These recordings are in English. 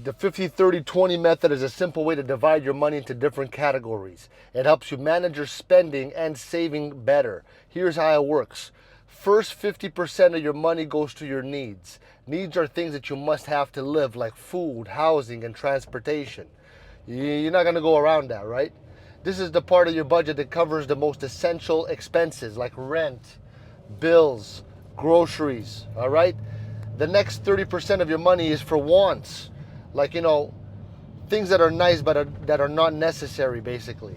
The 50-30-20 method is a simple way to divide your money into different categories. It helps you manage your spending and saving better. Here's how it works. First 50% of your money goes to your needs. Needs are things that you must have to live, like food, housing, and transportation. You're not going to go around that, right? This is the part of your budget that covers the most essential expenses like rent, bills, groceries, all right? The next 30% of your money is for wants, like, things that are nice but that are not necessary, basically.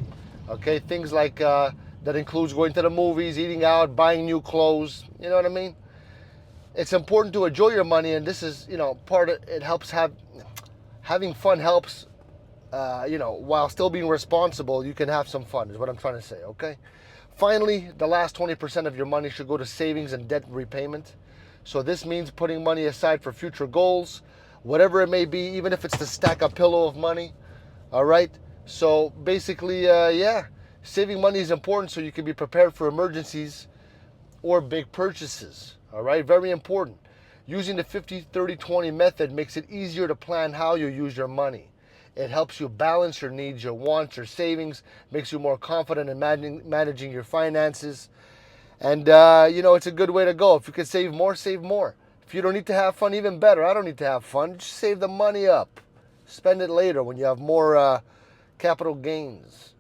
Okay, things like that includes going to the movies, eating out, buying new clothes. You know what I mean? It's important to enjoy your money, and this is, part of it. Helps having fun helps. While still being responsible, you can have some fun. Is what I'm trying to say. Okay. Finally, the last 20% of your money should go to savings and debt repayment. So this means putting money aside for future goals, whatever it may be, even if it's to stack a pillow of money. All right. So basically, saving money is important so you can be prepared for emergencies or big purchases. All right. Very important. Using the 50-30-20 method makes it easier to plan how you use your money. It helps you balance your needs, your wants, your savings, makes you more confident in managing your finances. And, it's a good way to go. If you can save more, save more. If you don't need to have fun, even better. I don't need to have fun. Just save the money up. Spend it later when you have more capital gains.